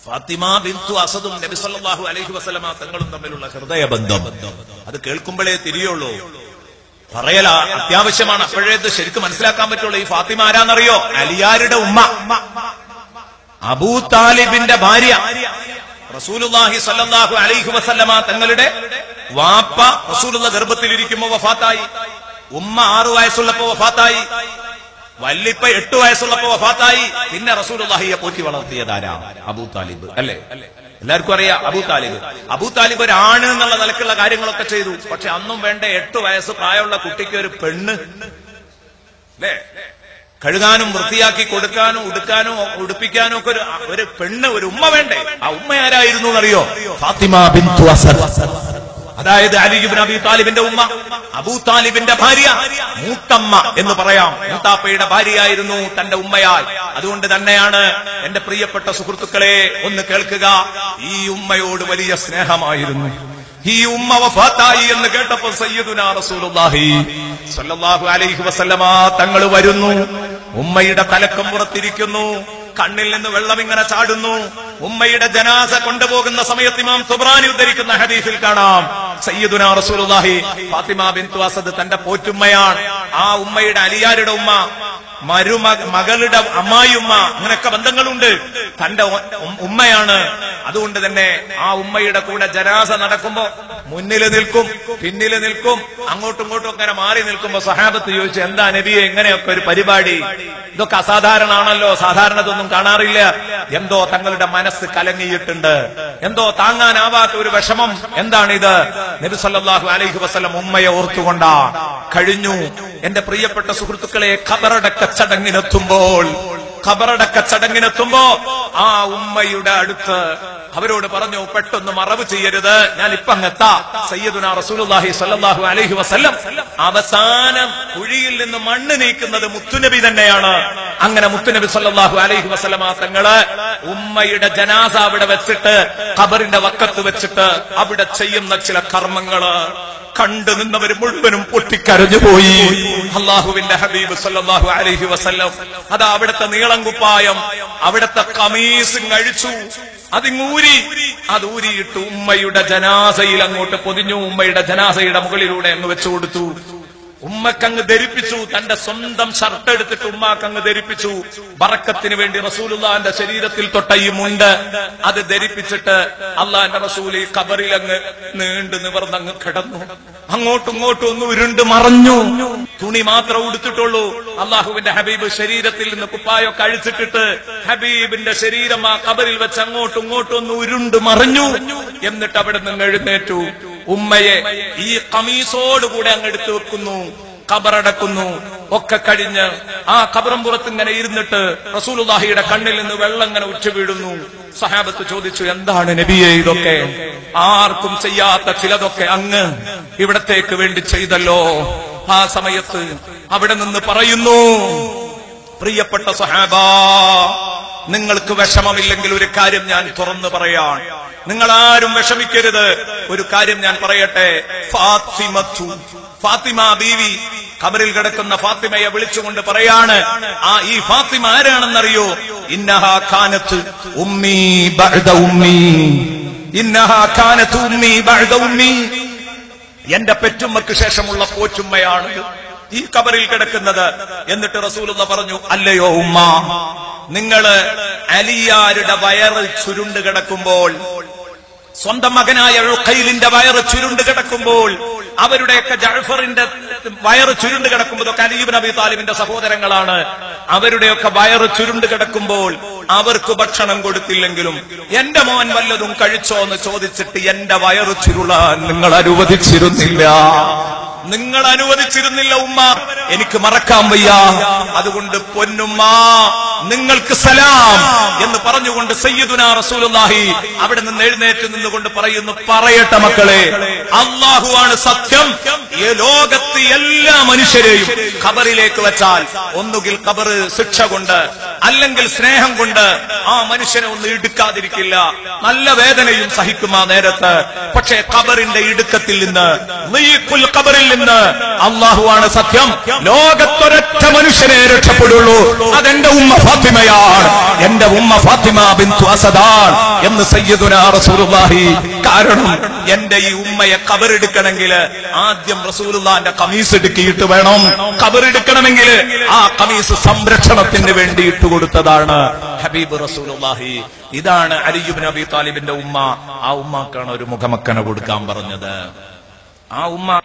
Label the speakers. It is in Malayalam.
Speaker 1: ഫാത്തിമ ബിന്തു അസദും നബി സല്ലല്ലാഹു അലൈഹി വസല്ലമ തങ്ങളും തമ്മിലുള്ള ഹൃദയബന്ധം അത് കേൾക്കുമ്പോഴേ തിരിയുള്ളൂ. പറയല അത്യാവശ്യമാണ്. അപ്പോഴേ ഇത് ശരിക്കും മനസ്സിലാക്കാൻ പറ്റുള്ളൂ. ഈ ഫാത്തിമ ആരാന്നറിയോ? അലിയാരുടെ ഉമ്മ, അബൂ താലിബിന്റെ ഭാര്യ. റസൂലുള്ളാഹി സ്വല്ലല്ലാഹു അലൈഹി വസല്ലമ തങ്ങളുടെ വാപ്പ റസൂലുള്ള ഗർഭത്തിലിരിക്കുമ്പോ വഫാത്തായി. ഉമ്മ 6 വയസ്സുള്ളപ്പോ വഫാത്തായി. വല്ലിപ്പ 8 വയസ്സുള്ളപ്പോ വഫാത്തായി. പിന്നെ റസൂലുള്ളാഹിയെ പോറ്റി വളർത്തിയതാരാ? അബൂ താലിബ് അല്ലേ? എല്ലാവർക്കും അറിയാം അബൂ താലിബ് ഒരാണ് എന്നുള്ള നിലക്കുള്ള കാര്യങ്ങളൊക്കെ ചെയ്തു. പക്ഷെ അന്നും വേണ്ട 8 വയസ്സ് പ്രായമുള്ള കുട്ടിക്ക് ഒരു പെണ്ണ് അല്ലേ? കഴുകാനും വൃത്തിയാക്കി കൊടുക്കാനും ഉടുക്കാനും ഉടുപ്പിക്കാനും ഒക്കെ ഒരു പെണ്ണ്, ഒരു ഉമ്മ വേണ്ടേ? ആ ഉമ്മ ആരായിരുന്നു എന്നറിയോ? ഫാത്തിമ ബിന്തു അസദ്. അതായത് അലി ഇബ്നു അബീ താലിബിന്റെ ഉമ്മ, അബൂ താലിബിന്റെ ഭാര്യ, മൂത്തമ്മ എന്ന് പറയാം. മൂത്താപ്പയുടെ ഭാര്യയായിരുന്നു തന്റെ ഉമ്മയായി. അതുകൊണ്ട് തന്നെയാണ് എന്റെ പ്രിയപ്പെട്ട സുഹൃത്തുക്കളെ ഒന്ന് കേൾക്കുക, ഈ ഉമ്മയോട് വലിയ സ്നേഹമായിരുന്നു. ഈ ഉമ്മ വഫാത്തായി എന്ന് കേട്ടപ്പോൾ സയ്യിദുനാ റസൂലുള്ളാഹി സ്വല്ലല്ലാഹു അലൈഹി വസല്ലമ തങ്ങൾ വരുന്നു. ഉമ്മയുടെ തലക്കം പുറത്തിരിക്കുന്നു. കണ്ണിൽ നിന്ന് വെള്ളം ഇങ്ങനെ ചാടുന്നു. ഉമ്മയുടെ ജനാസ കൊണ്ടുപോകുന്ന സമയത്ത് ഇമാം തുബ്രാനി ഉദ്ധരിക്കുന്ന ഹദീസിൽ കാണാം, സയ്യിദുനാ റസൂലുള്ളാഹി ഫാത്തിമ ബിന്തു അസദ് തന്റെ പോറ്റുമ്മയാണ്. ആ ഉമ്മയുടെ അലിയാരുടെ ഉമ്മ, മകളുടെ അമ്മായിയുമ്മ, അങ്ങനെയൊക്കെ ബന്ധങ്ങളുണ്ട്. തന്റെ ഉമ്മയാണ്. അതുകൊണ്ട് തന്നെ ആ ഉമ്മയുടെ കൂടെ ജനാസ നടക്കുമ്പോ മുന്നിൽ നിൽക്കും, പിന്നിൽ നിൽക്കും, അങ്ങോട്ടും ഇങ്ങോട്ടും അങ്ങനെ മാറി നിൽക്കുമ്പോ സഹാബത്ത് ചോദിച്ചു, എന്താ നബിയെ ഇങ്ങനെയൊക്കെ ഒരു പരിപാടി? ഇതൊക്കെ അസാധാരണമാണല്ലോ, സാധാരണതൊന്നും കാണാറില്ല. എന്തോ തങ്ങളുടെ മനസ്സ് കലങ്ങിയിട്ടുണ്ട്, എന്തോ താങ്ങാനാവാത്ത ഒരു വിഷമം. എന്താണിത്? നബി സല്ലല്ലാഹു അലൈഹി വസല്ലം ഉമ്മയെ ഓർത്തുകൊണ്ടാ കഴിഞ്ഞു. എന്റെ പ്രിയപ്പെട്ട സുഹൃത്തുക്കളെ, ഖബറടക്ക ചടങ്ങിനെത്തുമ്പോ ആ ഉമ്മയുടെ അടുത്ത് അവരോട് പറഞ്ഞു, പെട്ടെന്ന് മറവ് ചെയ്യരുത്, ഞാൻ ഇപ്പൊ അങ്ങെത്താ. സയ്യിദുനാ റസൂലുള്ളാഹി സ്വല്ലല്ലാഹു അലൈഹി വസല്ലം അവസാനം കുഴിയിൽ നിന്ന് മണ്ണ് നീക്കുന്നത് മുത്തുനബി തന്നെയാണ്. അങ്ങനെ മുത്തുനബി സ്വല്ലല്ലാഹു അലൈഹി വസല്ലമ തങ്ങള് ഉമ്മയുടെ ജനാസ അവിടെ വെച്ചിട്ട് ഖബറിന്റെ വക്കത്ത് വെച്ചിട്ട് അവിടെ ചെയ്യുന്ന ചില കർമ്മങ്ങള് കണ്ടു നിന്നവർ മുഴുവനും പൊട്ടിക്കരഞ്ഞുപോയി. അല്ലാഹുവിന്റെ ഹബീബ് സല്ലല്ലാഹു അലൈഹി വസല്ലം അതാ അവിടുത്തെ നീളം കുപ്പായം, അവിടുത്തെ ഖമീസ് കഴിച്ചു, അതൂരിയിട്ട് ഉമ്മയുടെ ജനാസയിൽ അങ്ങോട്ട് പൊതിഞ്ഞു. ഉമ്മയുടെ ജനാസയുടെ മുകളിലൂടെ അങ്ങ് വെച്ചു കൊടുത്തു. ഉമ്മക്കങ്ങ് ധരിപ്പിച്ചു. തന്റെ സ്വന്തം ഷർട്ട് എടുത്തിട്ട് ഉമ്മാക്കങ്ങ് ധരിപ്പിച്ചു. ബറക്കത്തിന് വേണ്ടി റസൂലുള്ളാഹിന്റെ ശരീരത്തിൽ തൊട്ട ഈ മുണ്ട് അത് ധരിപ്പിച്ചിട്ട് അള്ളാഹിന്റെ റസൂൽ ഈ ഖബറിൽ അങ്ങ് നീണ്ടു നിവർന്നങ്ങ് കിടന്നു. അങ്ങോട്ടും ഇങ്ങോട്ടും ഒന്ന് ഉരുണ്ട് മറഞ്ഞു. തുണി മാത്രം ഉടുത്തിട്ടുള്ളൂ. അള്ളാഹുവിന്റെ ഹബീബ് ശരീരത്തിൽ നിന്ന് കുപ്പായൊക്കെ അഴിച്ചിട്ടിട്ട് ഹബീബിന്റെ ശരീരം ആ ഖബറിൽ വെച്ച് അങ്ങോട്ടും ഇങ്ങോട്ടും ഒന്ന് ഉരുണ്ട് മറഞ്ഞു. എന്നിട്ട് അവിടെ നിന്ന് എഴുന്നേറ്റു. ഉമ്മയെ ഈ ഖമീസോടുകൂടെ അങ്ങ് എടുത്തു വെക്കുന്നു, ഖബറടക്കുന്നു. ഒക്കെ കഴിഞ്ഞ് ആ ഖബറും പുറത്ത് ഇങ്ങനെ ഇരുന്നിട്ട് റസൂലുള്ളാഹിയുടെ കണ്ണിൽ നിന്ന് വെള്ളം ഇങ്ങനെ ഉച്ച വീഴുന്നു. സഹാബത്ത് ചോദിച്ചു, എന്താണ് നബിയെ ഇതൊക്കെ? ആർക്കും ചെയ്യാത്ത ചിലതൊക്കെ അങ്ങ് ഇവിടത്തേക്ക് വേണ്ടി ചെയ്തല്ലോ. ആ സമയത്ത് അവിടെ നിന്ന് പറയുന്നു, പ്രിയപ്പെട്ട സഹാബാ, നിങ്ങൾക്ക് വിഷമമില്ലെങ്കിൽ ഒരു കാര്യം ഞാൻ തുറന്നു പറയാൻ, നിങ്ങൾ ആരും വിഷമിക്കരുത്. ഒരു കാര്യം ഞാൻ പറയട്ടെ. ഫാത്തിമ ബീവി, ഖബറിൽ കിടക്കുന്ന ഫാത്തിമയെ വിളിച്ചുകൊണ്ട് പറയാണ്, ഈ ഫാത്തിമ ആരാണെന്നറിയോ? ഇന്നഹാ കാനത്ത് ഉമ്മി ബഅദ ഉമ്മി, ഇന്നഹാ കാനത്ത് ഉമ്മി ബഅദ ഉമ്മി. എന്റെ പെറ്റുമ്മക്ക് ശേഷമുള്ള പോറ്റുമ്മയാണ് ഈ ഖബറിൽ കിടക്കുന്നത്. എന്നിട്ട് റസൂലുള്ളാഹി പറഞ്ഞു, അല്ലയോ ഉമ്മ, നിങ്ങള് അലിയാരുടെ വയറ് ചുരുണ്ട് കിടക്കുമ്പോൾ, സ്വന്തം മകനായ ഉഖൈലിന്റെ വയറ് ചുരുണ്ട് കിടക്കുമ്പോൾ, അവരുടെയൊക്കെ ജഅഫറിന്റെ വയറ് ചുരുണ്ട് കിടക്കുമ്പോൾ, ഇതൊക്കെ അലി ഇബ്നു അബീ താലിബിന്റെ സഹോദരങ്ങളാണ്, അവരുടെയൊക്കെ വയറ് ചുരുണ്ട് കിടക്കുമ്പോൾ അവർക്ക് ഭക്ഷണം കൊടുത്തില്ലെങ്കിലും എന്റെ മോൻ വല്ലതും കഴിച്ചോ എന്ന് ചോദിച്ചിട്ട് എന്റെ വയറ് ചുരുളാൻ നിങ്ങൾ അനുവദിച്ചിരുന്നില്ല. ഉമ്മ. എനിക്ക് മറക്കാൻ വയ്യ. അതുകൊണ്ട് പൊന്നുമ്മ, നിങ്ങൾക്ക് സലാം എന്ന് പറഞ്ഞുകൊണ്ട് സയ്യിദുനാ റസൂലുള്ളാഹി അവിടെ നിന്ന് എഴുന്നേറ്റ് നിന്നുകൊണ്ട് പറയുന്നു, പറയട്ടെ മക്കളെ, അല്ലാഹുവാണ് സത്യം. ഈ ലോകത്ത് എല്ലാ മനുഷ്യരെയും ഖബറിലേക്ക് വെച്ചാൽ ഒന്നുകിൽ ഖബർ ശിക്ഷ കൊണ്ട് അല്ലെങ്കിൽ സ്നേഹം കൊണ്ട് ആ മനുഷ്യനെ ഒന്നും ഇടുക്കാതിരിക്കില്ല. നല്ല വേദനയും സഹിക്കും ആ നേരത്ത്. പക്ഷേ ഖബറിന്റെ ഇടുക്കത്തിൽ നിന്ന്, ഖബറിൽ നിന്ന് അല്ലാഹുവാണ് സത്യം. ലോകത്തൊരൊറ്റ മനുഷ്യനെ രക്ഷപ്പെടുള്ളൂ, അതെന്റെ ഉമ്മ ഫാത്തിമയാണ്, എന്റെ ഉമ്മ ഫാത്തിമ ബിന്തു അസദാൻ എന്ന് സയ്യിദുനാ റസൂലുള്ളാഹി. കാരണം എന്റെ ഈ ഉമ്മയെ ഖബറെടുക്കണമെങ്കിൽ ആദ്യം റസൂലുള്ളാഹിന്റെ ഖമീസ് എടുക്കിയിട്ട് വേണം. ഖബറെടുക്കണമെങ്കിൽ ആ ഖമീസ് സംരക്ഷണത്തിന് വേണ്ടി ഇട്ടുകൊടുത്തതാണ് ഹബീബ് റസൂലുള്ളാഹി. ഇതാണ് അലി ഇബ്നു അബീ താലിബിന്റെ ഉമ്മ. ആ ഉമ്മാക്കാണ് ഒരു മുഖമക്കന കൊടുക്കാൻ പറഞ്ഞത്. ആ ഉമ്മ